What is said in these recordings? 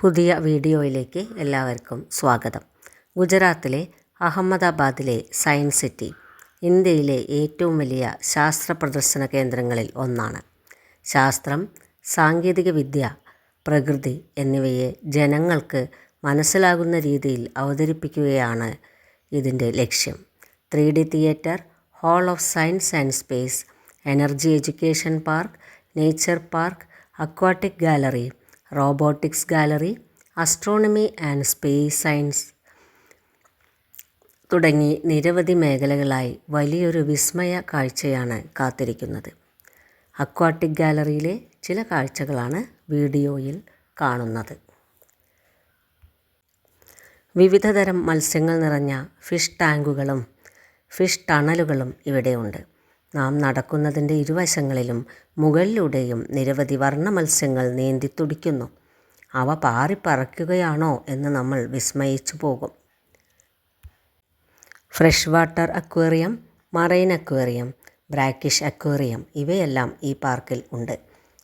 പുതിയ വീഡിയോയിലേക്ക് എല്ലാവർക്കും സ്വാഗതം. ഗുജറാത്തിലെ അഹമ്മദാബാദിലെ സയൻസ് സിറ്റി ഇന്ത്യയിലെ ഏറ്റവും വലിയ ശാസ്ത്ര പ്രദർശന കേന്ദ്രങ്ങളിൽ ഒന്നാണ്. ശാസ്ത്രം, സാങ്കേതികവിദ്യ, പ്രകൃതി എന്നിവയെ ജനങ്ങൾക്ക് മനസ്സിലാകുന്ന രീതിയിൽ അവതരിപ്പിക്കുകയാണ് ഇതിൻ്റെ ലക്ഷ്യം. 3D theatre, hall of science and space, energy education park, nature park, aquatic gallery, robotics gallery, astronomy and space science തുടങ്ങി നിരവധി മേഖലകളായി വലിയൊരു വിസ്മയ കാഴ്ചയാണ് കാത്തിരിക്കുന്നത്. അക്വാട്ടിക് ഗാലറിയിലെ ചില കാഴ്ചകളാണ് വീഡിയോയിൽ കാണുന്നത്. വിവിധതരം മത്സ്യങ്ങൾ നിറഞ്ഞ ഫിഷ് ടാങ്കുകളും ഫിഷ് ടണലുകളും ഇവിടെയുണ്ട്. നാം നടക്കുന്നതിൻ്റെ ഇരുവശങ്ങളിലും മുകളിലൂടെയും നിരവധി വർണ്ണ മത്സ്യങ്ങൾ നീന്തി തുടിക്കുന്നു. അവ പാറിപ്പറക്കുകയാണോ എന്ന് നമ്മൾ വിസ്മയിച്ചു പോകും. Fresh water aquarium, marine aquarium, brackish aquarium ഇവയെല്ലാം ഈ പാർക്കിൽ ഉണ്ട്.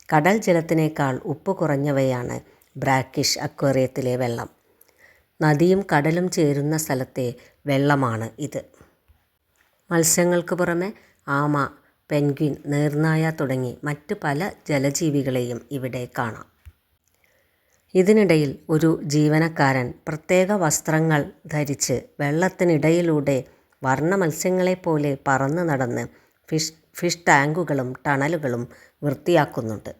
കടൽ ജലത്തിനേക്കാൾ ഉപ്പ് കുറഞ്ഞവയാണ് ബ്രാക്കിഷ് അക്വേറിയത്തിലെ വെള്ളം. നദിയും കടലും ചേരുന്ന സ്ഥലത്തെ വെള്ളമാണ് ഇത്. മത്സ്യങ്ങൾക്ക് പുറമെ ആമ, പെൻഗ്വിൻ, നീർനായ തുടങ്ങി മറ്റ് പല ജലജീവികളെയും ഇവിടെ കാണാം. ഇതിനിടയിൽ ഒരു ജീവനക്കാരൻ പ്രത്യേക വസ്ത്രങ്ങൾ ധരിച്ച് വെള്ളത്തിനിടയിലൂടെ വർണ്ണ മത്സ്യങ്ങളെപ്പോലെ പറന്ന് നടന്ന് ഫിഷ് ടാങ്കുകളും ടണലുകളും വൃത്തിയാക്കുന്നുണ്ട്.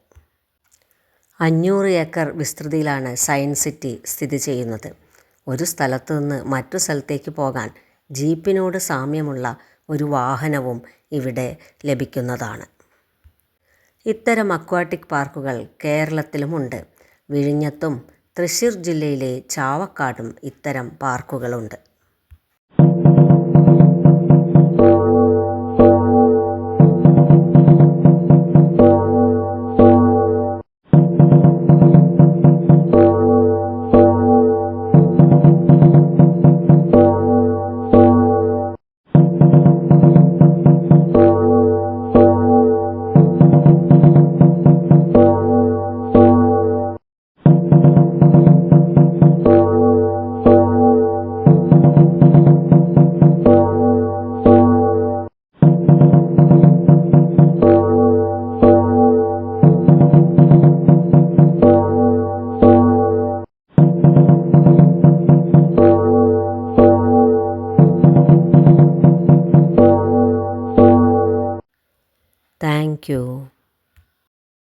500 ഏക്കർ വിസ്തൃതിയിലാണ് സയൻസ് സിറ്റി സ്ഥിതി ചെയ്യുന്നത്. ഒരു സ്ഥലത്തു നിന്ന് മറ്റു സ്ഥലത്തേക്ക് പോകാൻ ജീപ്പിനോട് സാമ്യമുള്ള ഒരു വാഹനവും ഇവിടെ ലഭിക്കുന്നതാണ്. ഇത്തരം അക്വാട്ടിക് പാർക്കുകൾ കേരളത്തിലുമുണ്ട്. വിഴിഞ്ഞത്തും തൃശ്ശൂർ ജില്ലയിലെ ചാവക്കാടും ഇത്തരം പാർക്കുകളുണ്ട്. Thank you.